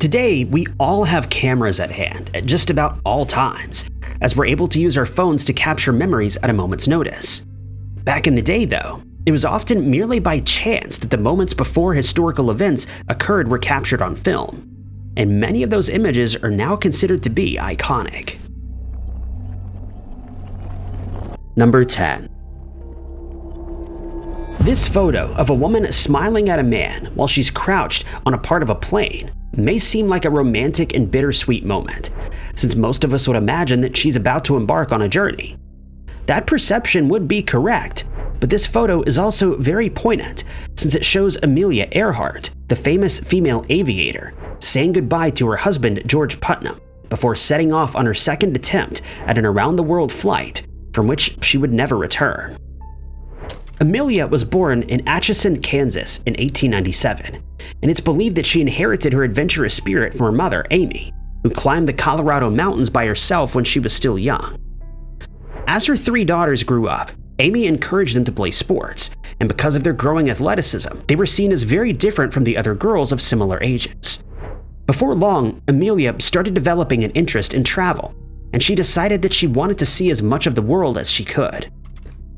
Today, we all have cameras at hand at just about all times, as we're able to use our phones to capture memories at a moment's notice. Back in the day, though, it was often merely by chance that the moments before historical events occurred were captured on film, and many of those images are now considered to be iconic. Number 10. This photo of a woman smiling at a man while she's crouched on a part of a plane may seem like a romantic and bittersweet moment, since most of us would imagine that she's about to embark on a journey. That perception would be correct, but this photo is also very poignant, since it shows Amelia Earhart, the famous female aviator, saying goodbye to her husband George Putnam before setting off on her second attempt at an around-the-world flight from which she would never return. Amelia was born in Atchison, Kansas in 1897, and it's believed that she inherited her adventurous spirit from her mother, Amy, who climbed the Colorado mountains by herself when she was still young. As her three daughters grew up, Amy encouraged them to play sports, and because of their growing athleticism, they were seen as very different from the other girls of similar ages. Before long, Amelia started developing an interest in travel, and she decided that she wanted to see as much of the world as she could.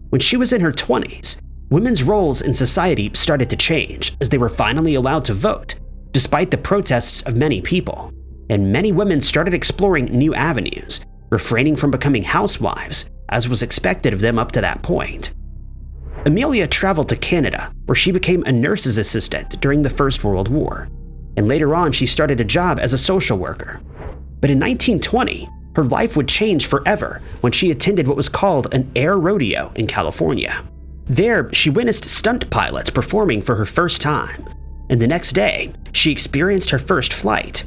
When she was in her 20s, women's roles in society started to change as they were finally allowed to vote, despite the protests of many people, and many women started exploring new avenues, refraining from becoming housewives, as was expected of them up to that point. Amelia traveled to Canada, where she became a nurse's assistant during the First World War, and later on she started a job as a social worker. But in 1920, her life would change forever when she attended what was called an air rodeo in California. There, she witnessed stunt pilots performing for her first time, and the next day, she experienced her first flight.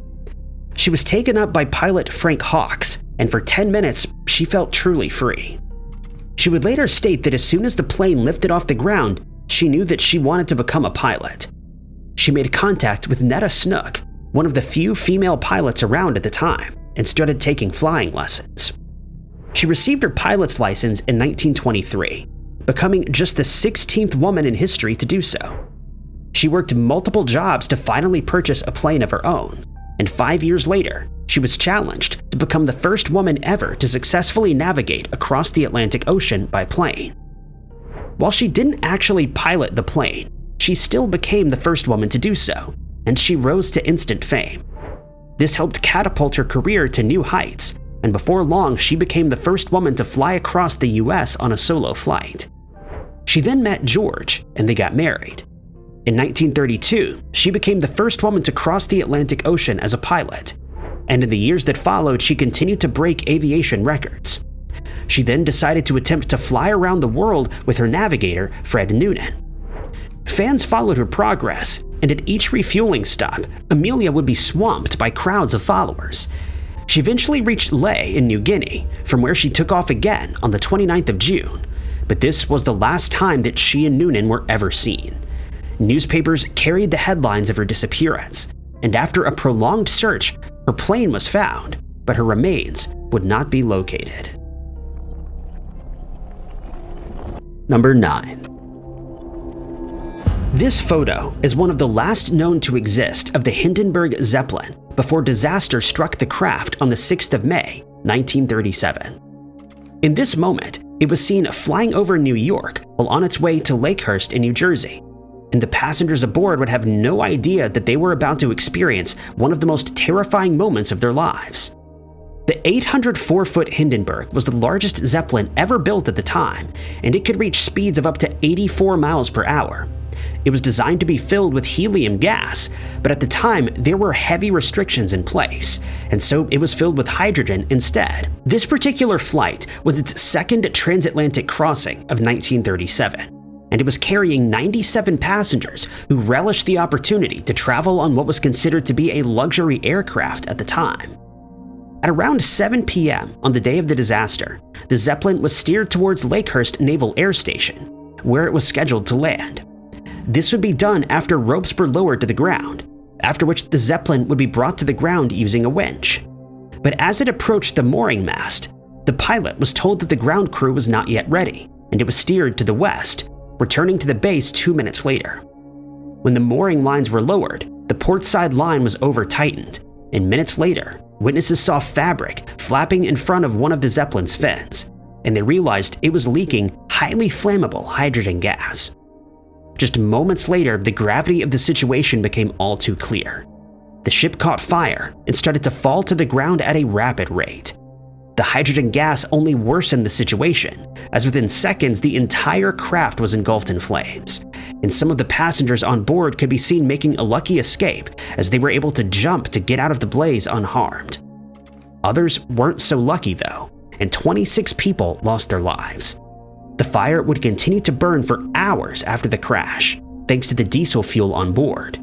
She was taken up by pilot Frank Hawks, and for 10 minutes, she felt truly free. She would later state that as soon as the plane lifted off the ground, she knew that she wanted to become a pilot. She made contact with Netta Snook, one of the few female pilots around at the time, and started taking flying lessons. She received her pilot's license in 1923, becoming just the 16th woman in history to do so. She worked multiple jobs to finally purchase a plane of her own, and 5 years later, she was challenged to become the first woman ever to successfully navigate across the Atlantic Ocean by plane. While she didn't actually pilot the plane, she still became the first woman to do so, and she rose to instant fame. This helped catapult her career to new heights, and before long she became the first woman to fly across the US on a solo flight. She then met George, and they got married. In 1932, she became the first woman to cross the Atlantic Ocean as a pilot, and in the years that followed she continued to break aviation records. She then decided to attempt to fly around the world with her navigator, Fred Noonan. Fans followed her progress, and at each refueling stop, Amelia would be swamped by crowds of followers. She eventually reached Lae in New Guinea, from where she took off again on the 29th of June, but this was the last time that she and Noonan were ever seen. Newspapers carried the headlines of her disappearance, and after a prolonged search, her plane was found, but her remains would not be located. Number 9. This photo is one of the last known to exist of the Hindenburg Zeppelin before disaster struck the craft on the 6th of May, 1937. In this moment, it was seen flying over New York while on its way to Lakehurst in New Jersey, and the passengers aboard would have no idea that they were about to experience one of the most terrifying moments of their lives. The 804-foot Hindenburg was the largest Zeppelin ever built at the time, and it could reach speeds of up to 84 miles per hour. It was designed to be filled with helium gas, but at the time there were heavy restrictions in place, and so it was filled with hydrogen instead. This particular flight was its second transatlantic crossing of 1937, and it was carrying 97 passengers who relished the opportunity to travel on what was considered to be a luxury aircraft at the time. At around 7 p.m. on the day of the disaster, the Zeppelin was steered towards Lakehurst Naval Air Station, where it was scheduled to land. This would be done after ropes were lowered to the ground, after which the Zeppelin would be brought to the ground using a winch. But as it approached the mooring mast, the pilot was told that the ground crew was not yet ready, and it was steered to the west, returning to the base 2 minutes later. When the mooring lines were lowered, the port side line was over-tightened, and minutes later, witnesses saw fabric flapping in front of one of the Zeppelin's fins, and they realized it was leaking highly flammable hydrogen gas. Just moments later, the gravity of the situation became all too clear. The ship caught fire and started to fall to the ground at a rapid rate. The hydrogen gas only worsened the situation, as within seconds the entire craft was engulfed in flames, and some of the passengers on board could be seen making a lucky escape as they were able to jump to get out of the blaze unharmed. Others weren't so lucky though, and 26 people lost their lives. The fire would continue to burn for hours after the crash, thanks to the diesel fuel on board,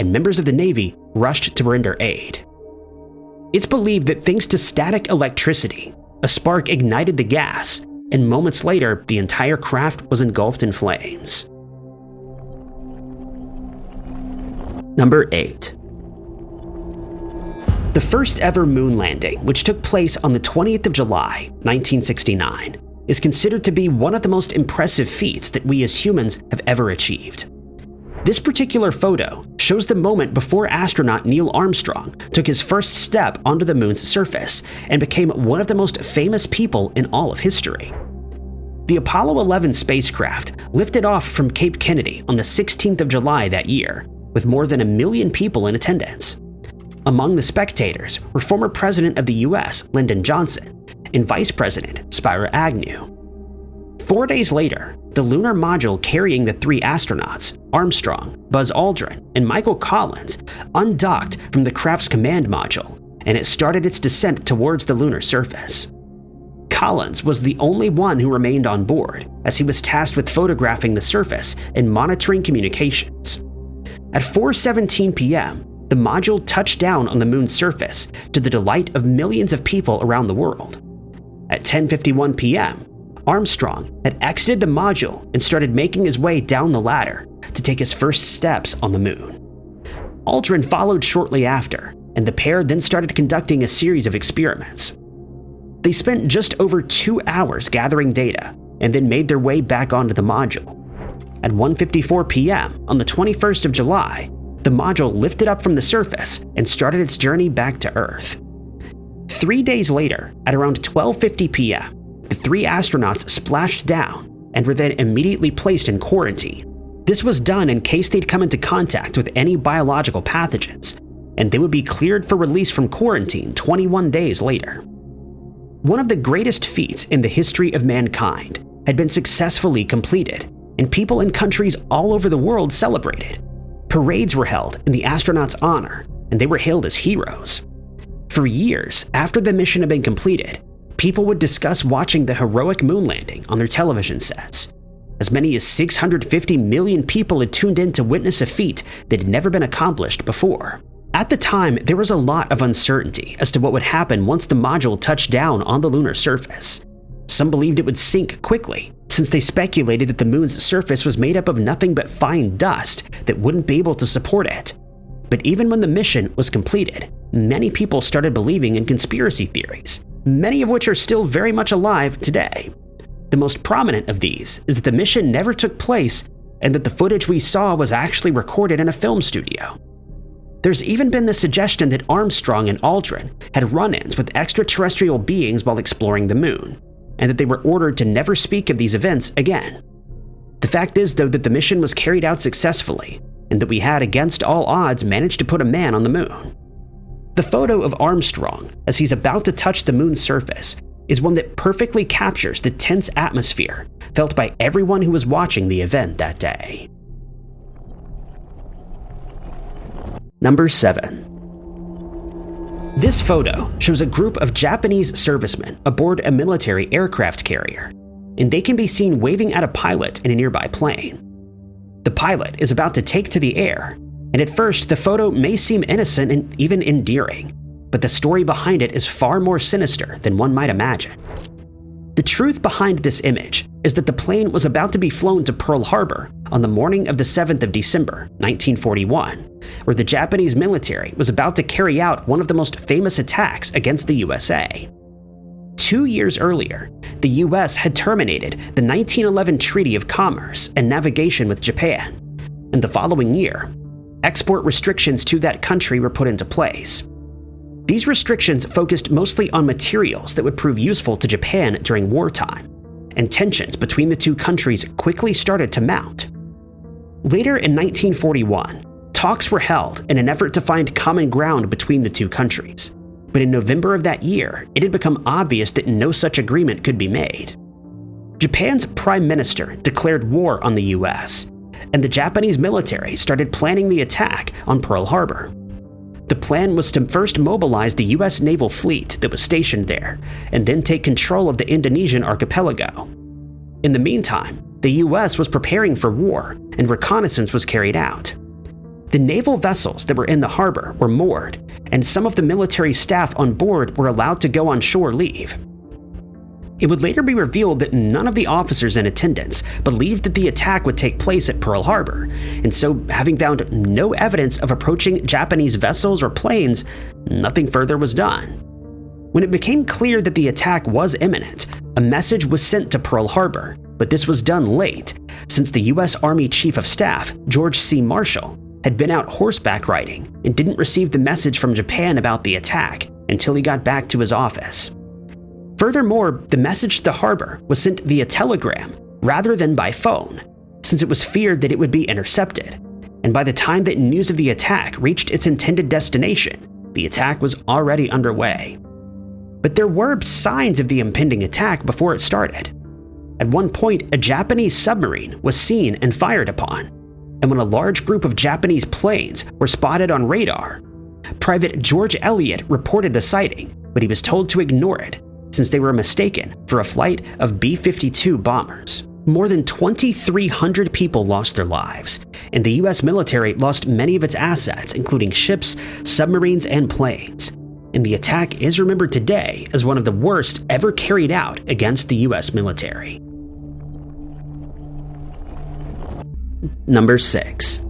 and members of the Navy rushed to render aid. It's believed that thanks to static electricity, a spark ignited the gas, and moments later, the entire craft was engulfed in flames. Number 8. The first ever moon landing, which took place on the 20th of July, 1969, is considered to be one of the most impressive feats that we as humans have ever achieved. This particular photo shows the moment before astronaut Neil Armstrong took his first step onto the moon's surface and became one of the most famous people in all of history. The Apollo 11 spacecraft lifted off from Cape Kennedy on the 16th of July that year, with more than 1 million people in attendance. Among the spectators were former President of the US, Lyndon Johnson, and Vice President Spiro Agnew. 4 days later, the lunar module carrying the 3 astronauts, Armstrong, Buzz Aldrin, and Michael Collins, undocked from the craft's command module, and it started its descent towards the lunar surface. Collins was the only one who remained on board, as he was tasked with photographing the surface and monitoring communications. At 4:17 p.m., the module touched down on the moon's surface to the delight of millions of people around the world. At 10:51 p.m., Armstrong had exited the module and started making his way down the ladder to take his first steps on the moon. Aldrin followed shortly after, and the pair then started conducting a series of experiments. They spent just over 2 hours gathering data and then made their way back onto the module. At 1:54 p.m. on the 21st of July, the module lifted up from the surface and started its journey back to Earth. 3 days later, at around 12:50 p.m., the 3 astronauts splashed down and were then immediately placed in quarantine. This was done in case they'd come into contact with any biological pathogens, and they would be cleared for release from quarantine 21 days later. One of the greatest feats in the history of mankind had been successfully completed, and people in countries all over the world celebrated. Parades were held in the astronauts' honor, and they were hailed as heroes. For years after the mission had been completed, people would discuss watching the heroic moon landing on their television sets. As many as 650 million people had tuned in to witness a feat that had never been accomplished before. At the time, there was a lot of uncertainty as to what would happen once the module touched down on the lunar surface. Some believed it would sink quickly, since they speculated that the moon's surface was made up of nothing but fine dust that wouldn't be able to support it. But even when the mission was completed, many people started believing in conspiracy theories, many of which are still very much alive today. The most prominent of these is that the mission never took place and that the footage we saw was actually recorded in a film studio. There's even been the suggestion that Armstrong and Aldrin had run-ins with extraterrestrial beings while exploring the moon, and that they were ordered to never speak of these events again. The fact is, though, that the mission was carried out successfully, and that we had, against all odds, managed to put a man on the moon. The photo of Armstrong, as he's about to touch the moon's surface, is one that perfectly captures the tense atmosphere felt by everyone who was watching the event that day. Number 7. This photo shows a group of Japanese servicemen aboard a military aircraft carrier, and they can be seen waving at a pilot in a nearby plane. The pilot is about to take to the air, and at first the photo may seem innocent and even endearing, but the story behind it is far more sinister than one might imagine. The truth behind this image is that the plane was about to be flown to Pearl Harbor on the morning of the 7th of December, 1941, where the Japanese military was about to carry out one of the most famous attacks against the USA. 2 years earlier, the US had terminated the 1911 Treaty of Commerce and Navigation with Japan, and the following year, export restrictions to that country were put into place. These restrictions focused mostly on materials that would prove useful to Japan during wartime, and tensions between the two countries quickly started to mount. Later in 1941, talks were held in an effort to find common ground between the two countries, but in November of that year, it had become obvious that no such agreement could be made. Japan's prime minister declared war on the US, and the Japanese military started planning the attack on Pearl Harbor. The plan was to first mobilize the US naval fleet that was stationed there, and then take control of the Indonesian archipelago. In the meantime, the US was preparing for war, and reconnaissance was carried out. The naval vessels that were in the harbor were moored, and some of the military staff on board were allowed to go on shore leave. It would later be revealed that none of the officers in attendance believed that the attack would take place at Pearl Harbor, and so, having found no evidence of approaching Japanese vessels or planes, nothing further was done. When it became clear that the attack was imminent, a message was sent to Pearl Harbor, but this was done late, since the U.S. Army Chief of Staff, George C. Marshall, had been out horseback riding and didn't receive the message from Japan about the attack until he got back to his office. Furthermore, the message to the harbor was sent via telegram rather than by phone, since it was feared that it would be intercepted, and by the time that news of the attack reached its intended destination, the attack was already underway. But there were signs of the impending attack before it started. At one point, a Japanese submarine was seen and fired upon, and when a large group of Japanese planes were spotted on radar, Private George Elliott reported the sighting, but he was told to ignore it, since they were mistaken for a flight of B-52 bombers. More than 2,300 people lost their lives, and the US military lost many of its assets, including ships, submarines, and planes. And the attack is remembered today as one of the worst ever carried out against the US military. Number 6.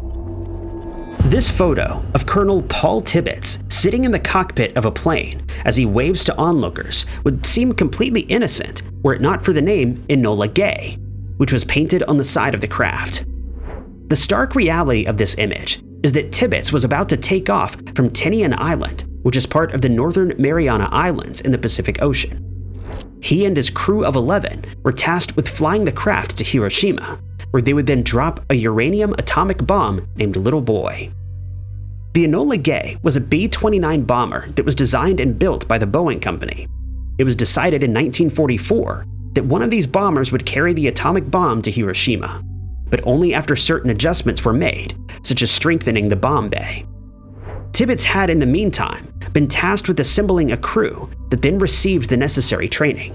This photo of Colonel Paul Tibbets sitting in the cockpit of a plane as he waves to onlookers would seem completely innocent were it not for the name Enola Gay, which was painted on the side of the craft. The stark reality of this image is that Tibbets was about to take off from Tinian Island, which is part of the Northern Mariana Islands in the Pacific Ocean. He and his crew of 11 were tasked with flying the craft to Hiroshima, where they would then drop a uranium atomic bomb named Little Boy. The Enola Gay was a B-29 bomber that was designed and built by the Boeing Company. It was decided in 1944 that one of these bombers would carry the atomic bomb to Hiroshima, but only after certain adjustments were made, such as strengthening the bomb bay. Tibbets had, in the meantime, been tasked with assembling a crew that then received the necessary training.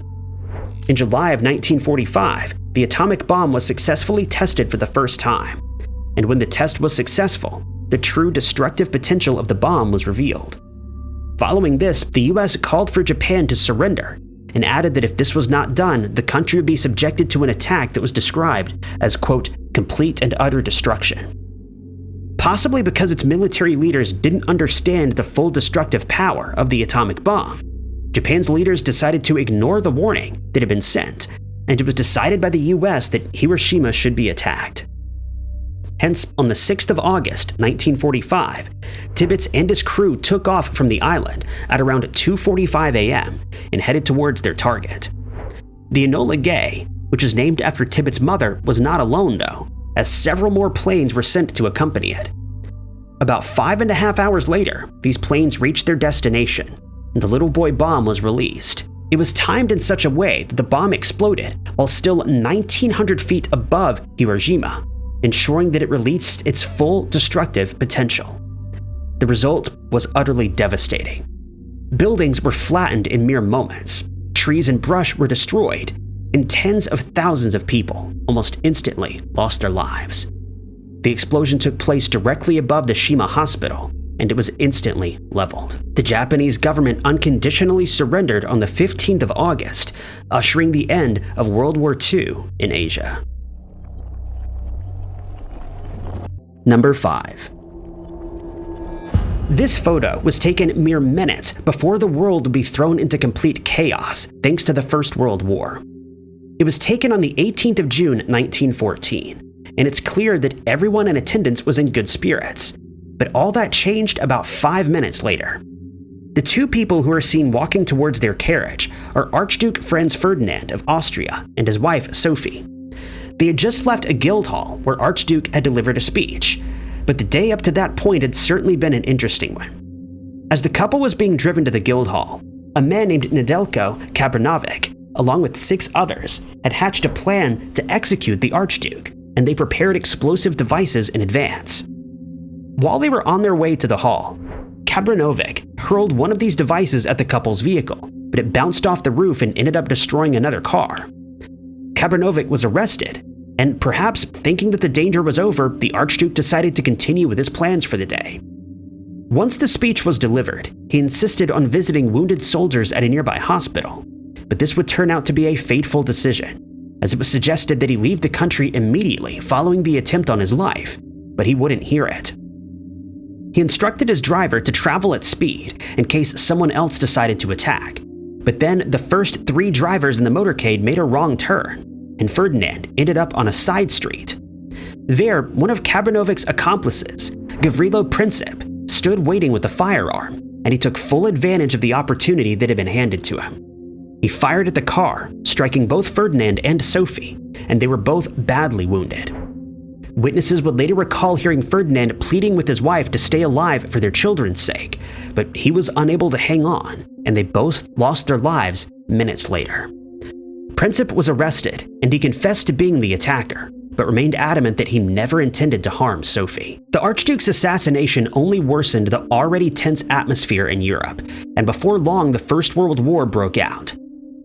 In July of 1945, the atomic bomb was successfully tested for the first time, and when the test was successful, the true destructive potential of the bomb was revealed. Following this, the US called for Japan to surrender, and added that if this was not done, the country would be subjected to an attack that was described as, quote, complete and utter destruction. Possibly because its military leaders didn't understand the full destructive power of the atomic bomb, Japan's leaders decided to ignore the warning that had been sent, and it was decided by the US that Hiroshima should be attacked. Hence, on the 6th of August, 1945, Tibbets and his crew took off from the island at around 2:45 a.m. and headed towards their target. The Enola Gay, which was named after Tibbets' mother, was not alone though, as several more planes were sent to accompany it. About 5.5 hours later, these planes reached their destination, and the Little Boy bomb was released. It was timed in such a way that the bomb exploded while still 1,900 feet above Hiroshima, ensuring that it released its full destructive potential. The result was utterly devastating. Buildings were flattened in mere moments, trees and brush were destroyed, and tens of thousands of people almost instantly lost their lives. The explosion took place directly above the Shima Hospital, and it was instantly leveled. The Japanese government unconditionally surrendered on the 15th of August, ushering the end of World War II in Asia. Number 5. This photo was taken mere minutes before the world would be thrown into complete chaos thanks to the First World War. It was taken on the 18th of June, 1914, and it's clear that everyone in attendance was in good spirits. But all that changed about 5 minutes later. The two people who are seen walking towards their carriage are Archduke Franz Ferdinand of Austria and his wife Sophie. They had just left a guild hall where Archduke had delivered a speech, but the day up to that point had certainly been an interesting one. As the couple was being driven to the guild hall, a man named Nedelko Kabranovic, along with 6 others, had hatched a plan to execute the Archduke, and they prepared explosive devices in advance. While they were on their way to the hall, Kabranovic hurled one of these devices at the couple's vehicle, but it bounced off the roof and ended up destroying another car. Kabranovic was arrested, and perhaps thinking that the danger was over, the Archduke decided to continue with his plans for the day. Once the speech was delivered, he insisted on visiting wounded soldiers at a nearby hospital, but this would turn out to be a fateful decision, as it was suggested that he leave the country immediately following the attempt on his life, but he wouldn't hear it. He instructed his driver to travel at speed in case someone else decided to attack, but then the first 3 drivers in the motorcade made a wrong turn, and Ferdinand ended up on a side street. There, one of Kabranovic's accomplices, Gavrilo Princip, stood waiting with a firearm, and he took full advantage of the opportunity that had been handed to him. He fired at the car, striking both Ferdinand and Sophie, and they were both badly wounded. Witnesses would later recall hearing Ferdinand pleading with his wife to stay alive for their children's sake, but he was unable to hang on, and they both lost their lives minutes later. Princip was arrested, and he confessed to being the attacker, but remained adamant that he never intended to harm Sophie. The Archduke's assassination only worsened the already tense atmosphere in Europe, and before long the First World War broke out.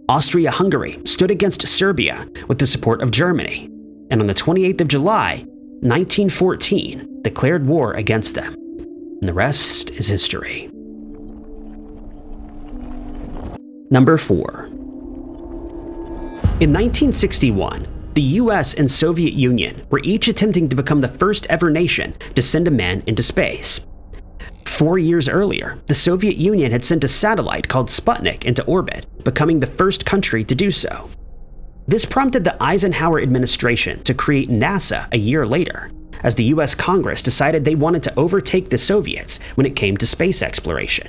Austria-Hungary stood against Serbia with the support of Germany, and on the 28th of July, 1914, declared war against them. And the rest is history. Number 4. In 1961, the US and Soviet Union were each attempting to become the first ever nation to send a man into space. 4 years earlier, the Soviet Union had sent a satellite called Sputnik into orbit, becoming the first country to do so. This prompted the Eisenhower administration to create NASA a year later, as the US Congress decided they wanted to overtake the Soviets when it came to space exploration.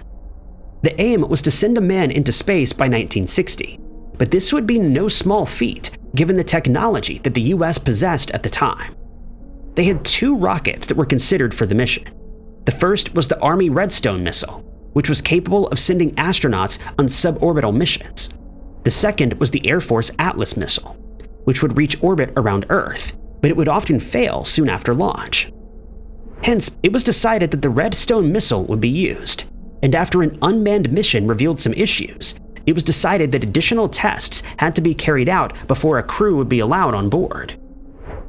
The aim was to send a man into space by 1960, but this would be no small feat given the technology that the US possessed at the time. They had 2 rockets that were considered for the mission. The first was the Army Redstone missile, which was capable of sending astronauts on suborbital missions. The second was the Air Force Atlas missile, which would reach orbit around Earth, but it would often fail soon after launch. Hence, it was decided that the Redstone missile would be used, and after an unmanned mission revealed some issues, it was decided that additional tests had to be carried out before a crew would be allowed on board.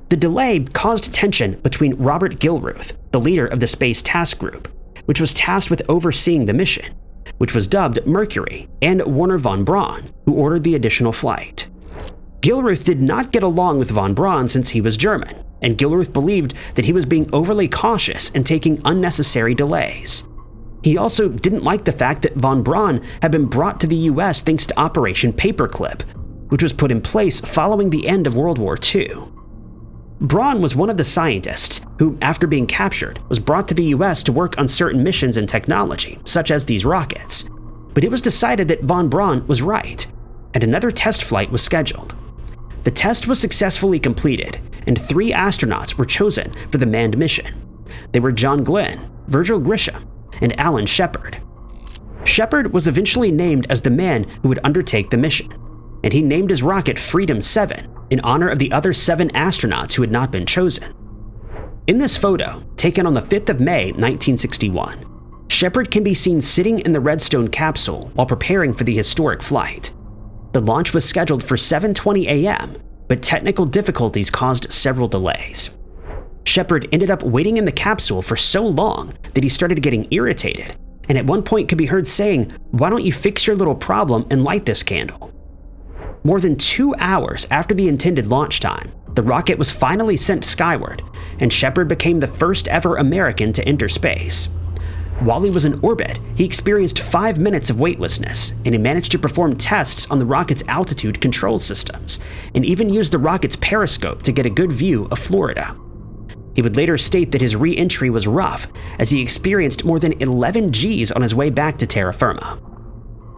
The delay caused tension between Robert Gilruth, the leader of the Space Task Group, which was tasked with overseeing the mission, which was dubbed Mercury, and Wernher von Braun, who ordered the additional flight. Gilruth did not get along with von Braun since he was German, and Gilruth believed that he was being overly cautious and taking unnecessary delays. He also didn't like the fact that von Braun had been brought to the US thanks to Operation Paperclip, which was put in place following the end of World War II. Braun was one of the scientists who, after being captured, was brought to the US to work on certain missions and technology, such as these rockets. But it was decided that von Braun was right, and another test flight was scheduled. The test was successfully completed, and 3 astronauts were chosen for the manned mission. They were John Glenn, Virgil Grisham, and Alan Shepard. Shepard was eventually named as the man who would undertake the mission, and he named his rocket Freedom 7 in honor of the other 7 astronauts who had not been chosen. In this photo, taken on the 5th of May, 1961, Shepard can be seen sitting in the Redstone capsule while preparing for the historic flight. The launch was scheduled for 7:20 a.m., but technical difficulties caused several delays. Shepard ended up waiting in the capsule for so long that he started getting irritated, and at one point could be heard saying, "Why don't you fix your little problem and light this candle?" More than 2 hours after the intended launch time, the rocket was finally sent skyward, and Shepard became the first ever American to enter space. While he was in orbit, he experienced 5 minutes of weightlessness, and he managed to perform tests on the rocket's altitude control systems, and even used the rocket's periscope to get a good view of Florida. He would later state that his re-entry was rough, as he experienced more than 11 Gs on his way back to terra firma.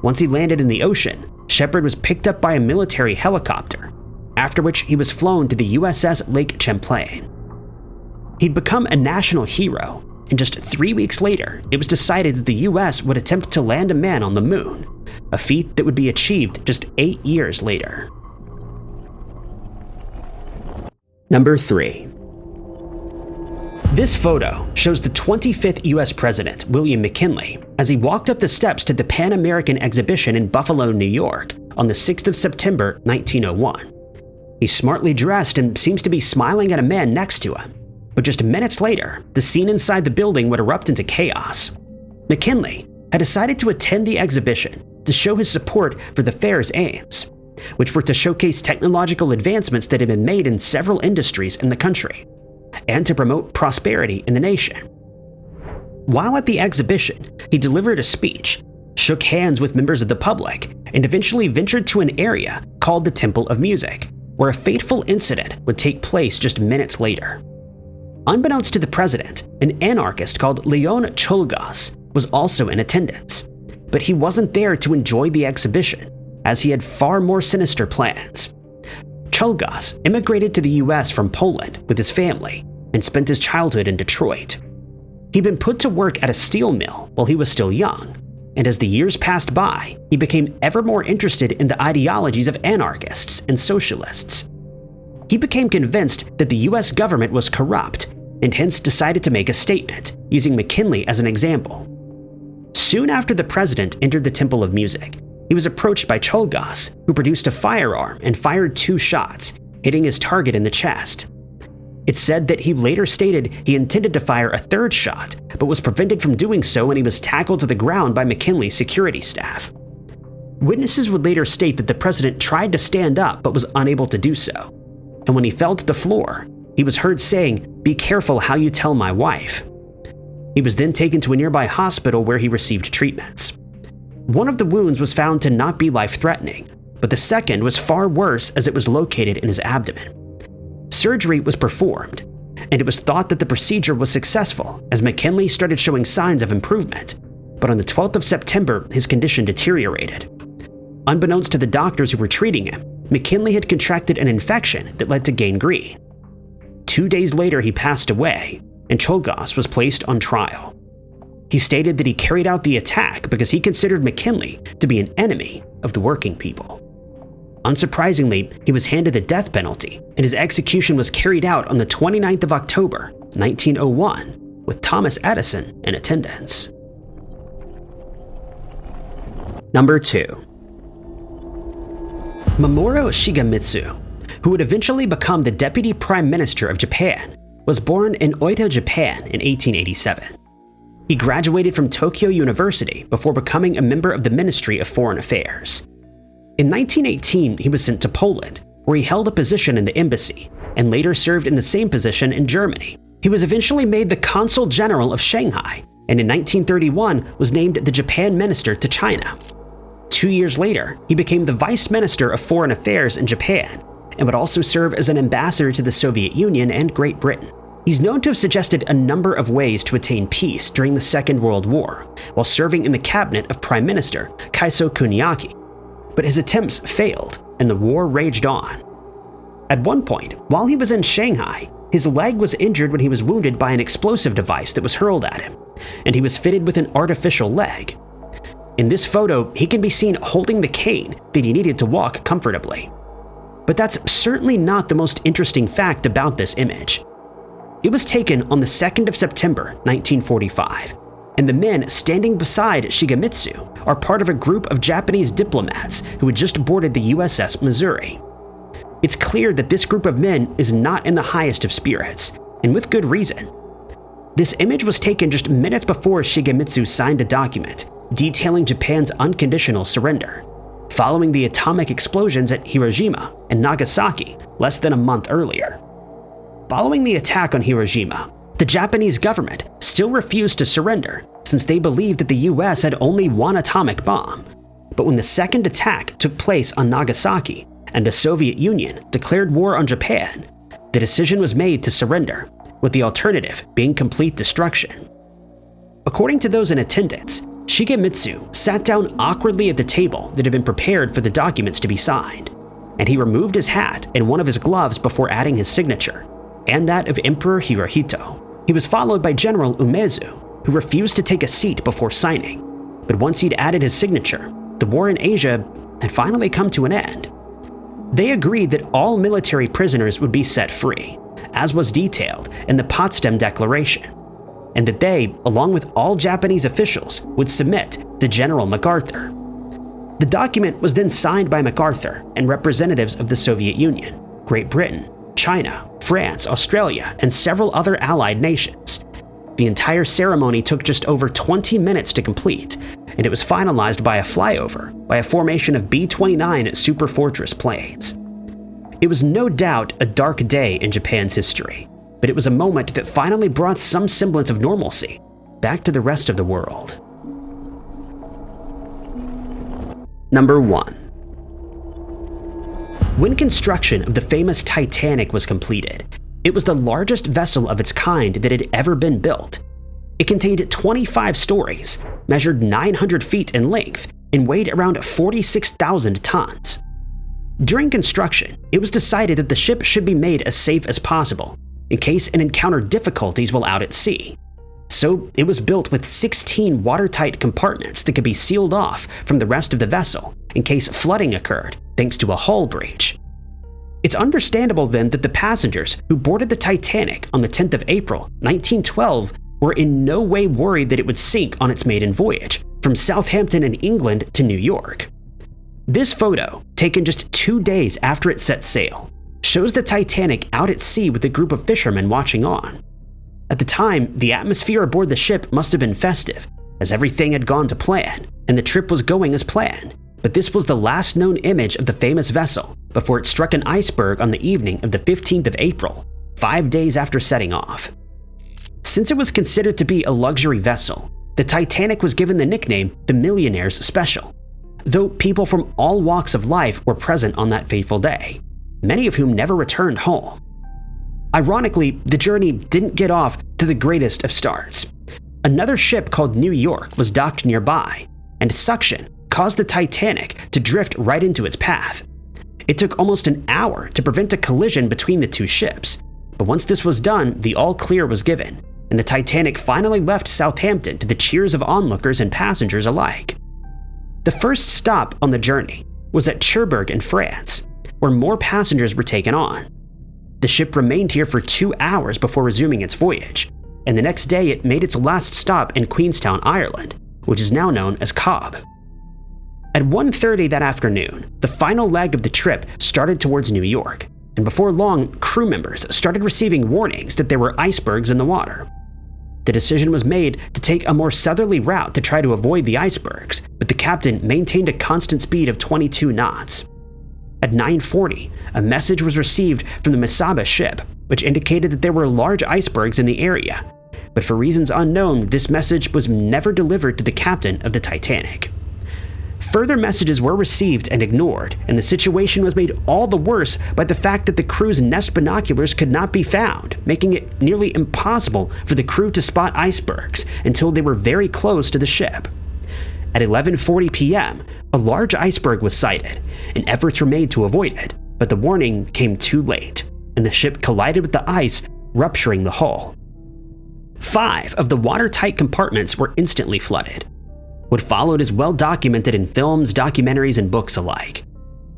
Once he landed in the ocean, Shepard was picked up by a military helicopter, after which he was flown to the USS Lake Champlain. He'd become a national hero, and just 3 weeks later, it was decided that the US would attempt to land a man on the moon, a feat that would be achieved just 8 years later. Number 3. This photo shows the 25th US President, William McKinley, as he walked up the steps to the Pan American Exhibition in Buffalo, New York, on the 6th of September, 1901. He's smartly dressed and seems to be smiling at a man next to him. But just minutes later, the scene inside the building would erupt into chaos. McKinley had decided to attend the exhibition to show his support for the fair's aims, which were to showcase technological advancements that had been made in several industries in the country, and to promote prosperity in the nation. While at the exhibition, he delivered a speech, shook hands with members of the public, and eventually ventured to an area called the Temple of Music, where a fateful incident would take place just minutes later. Unbeknownst to the president, an anarchist called Leon Czolgosz was also in attendance, but he wasn't there to enjoy the exhibition, as he had far more sinister plans. Czolgosz immigrated to the US from Poland with his family and spent his childhood in Detroit. He'd been put to work at a steel mill while he was still young, and as the years passed by, he became ever more interested in the ideologies of anarchists and socialists. He became convinced that the US government was corrupt and hence decided to make a statement, using McKinley as an example. Soon after the president entered the Temple of Music, he was approached by Czolgosz, who produced a firearm and fired 2 shots, hitting his target in the chest. It's said that he later stated he intended to fire a 3rd shot, but was prevented from doing so when he was tackled to the ground by McKinley's security staff. Witnesses would later state that the president tried to stand up but was unable to do so, and when he fell to the floor, he was heard saying, "Be careful how you tell my wife." He was then taken to a nearby hospital where he received treatments. One of the wounds was found to not be life-threatening, but the second was far worse as it was located in his abdomen. Surgery was performed, and it was thought that the procedure was successful as McKinley started showing signs of improvement, but on the 12th of September, his condition deteriorated. Unbeknownst to the doctors who were treating him, McKinley had contracted an infection that led to gangrene. 2 days later, he passed away, and Czolgosz was placed on trial. He stated that he carried out the attack because he considered McKinley to be an enemy of the working people. Unsurprisingly, he was handed the death penalty, and his execution was carried out on the 29th of October, 1901, with Thomas Edison in attendance. Number 2. Mamoru Shigemitsu, who would eventually become the Deputy Prime Minister of Japan, was born in Oita, Japan in 1887. He graduated from Tokyo University before becoming a member of the Ministry of Foreign Affairs. In 1918, he was sent to Poland, where he held a position in the embassy, and later served in the same position in Germany. He was eventually made the Consul General of Shanghai, and in 1931 was named the Japan Minister to China. 2 years later, he became the Vice Minister of Foreign Affairs in Japan, and would also serve as an ambassador to the Soviet Union and Great Britain. He's known to have suggested a number of ways to attain peace during the Second World War, while serving in the cabinet of Prime Minister Kaiso Kuniaki. But his attempts failed, and the war raged on. At one point, while he was in Shanghai, his leg was injured when he was wounded by an explosive device that was hurled at him, and he was fitted with an artificial leg. In this photo, he can be seen holding the cane that he needed to walk comfortably. But that's certainly not the most interesting fact about this image. It was taken on the 2nd of September, 1945, and the men standing beside Shigemitsu are part of a group of Japanese diplomats who had just boarded the USS Missouri. It's clear that this group of men is not in the highest of spirits, and with good reason. This image was taken just minutes before Shigemitsu signed a document detailing Japan's unconditional surrender, following the atomic explosions at Hiroshima and Nagasaki less than a month earlier. Following the attack on Hiroshima, the Japanese government still refused to surrender since they believed that the US had only one atomic bomb. But when the second attack took place on Nagasaki and the Soviet Union declared war on Japan, the decision was made to surrender, with the alternative being complete destruction. According to those in attendance, Shigemitsu sat down awkwardly at the table that had been prepared for the documents to be signed, and he removed his hat and one of his gloves before adding his signature, and that of Emperor Hirohito. He was followed by General Umezu, who refused to take a seat before signing, but once he'd added his signature, the war in Asia had finally come to an end. They agreed that all military prisoners would be set free, as was detailed in the Potsdam Declaration, and that they, along with all Japanese officials, would submit to General MacArthur. The document was then signed by MacArthur and representatives of the Soviet Union, Great Britain, China, France, Australia, and several other allied nations. The entire ceremony took just over 20 minutes to complete, and it was finalized by a flyover by a formation of B-29 Superfortress planes. It was no doubt a dark day in Japan's history, but it was a moment that finally brought some semblance of normalcy back to the rest of the world. Number 1. When construction of the famous Titanic was completed, it was the largest vessel of its kind that had ever been built. It contained 25 stories, measured 900 feet in length, and weighed around 46,000 tons. During construction, it was decided that the ship should be made as safe as possible, in case it encountered difficulties while out at sea. So it was built with 16 watertight compartments that could be sealed off from the rest of the vessel in case flooding occurred thanks to a hull breach. It's understandable then that the passengers who boarded the Titanic on the 10th of April, 1912 were in no way worried that it would sink on its maiden voyage from Southampton in England to New York. This photo, taken just 2 days after it set sail, shows the Titanic out at sea with a group of fishermen watching on. At the time, the atmosphere aboard the ship must have been festive, as everything had gone to plan, and the trip was going as planned. But this was the last known image of the famous vessel before it struck an iceberg on the evening of the 15th of April, 5 days after setting off. Since it was considered to be a luxury vessel, the Titanic was given the nickname the Millionaire's Special, though people from all walks of life were present on that fateful day, many of whom never returned home. Ironically, the journey didn't get off to the greatest of starts. Another ship called New York was docked nearby, and suction caused the Titanic to drift right into its path. It took almost an hour to prevent a collision between the two ships, but once this was done, the all-clear was given, and the Titanic finally left Southampton to the cheers of onlookers and passengers alike. The first stop on the journey was at Cherbourg in France, where more passengers were taken on. The ship remained here for 2 hours before resuming its voyage, and the next day it made its last stop in Queenstown, Ireland, which is now known as Cobb. At 1:30 that afternoon, the final leg of the trip started towards New York, and before long, crew members started receiving warnings that there were icebergs in the water. The decision was made to take a more southerly route to try to avoid the icebergs, but the captain maintained a constant speed of 22 knots. At 9:40, a message was received from the Mesaba ship, which indicated that there were large icebergs in the area, but for reasons unknown, this message was never delivered to the captain of the Titanic. Further messages were received and ignored, and the situation was made all the worse by the fact that the crew's Nest binoculars could not be found, making it nearly impossible for the crew to spot icebergs until they were very close to the ship. At 11:40 p.m., a large iceberg was sighted, and efforts were made to avoid it, but the warning came too late, and the ship collided with the ice, rupturing the hull. 5 of the watertight compartments were instantly flooded. What followed is well documented in films, documentaries, and books alike.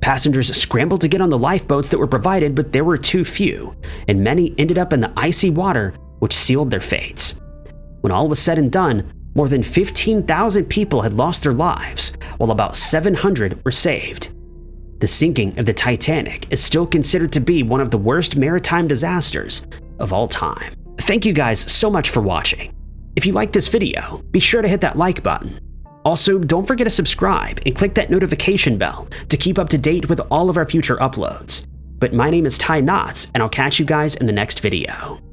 Passengers scrambled to get on the lifeboats that were provided, but there were too few, and many ended up in the icy water, which sealed their fates. When all was said and done, more than 15,000 people had lost their lives, while about 700 were saved. The sinking of the Titanic is still considered to be one of the worst maritime disasters of all time. Thank you guys so much for watching. If you liked this video, be sure to hit that like button. Also, don't forget to subscribe and click that notification bell to keep up to date with all of our future uploads. But my name is Ty Knotts, and I'll catch you guys in the next video.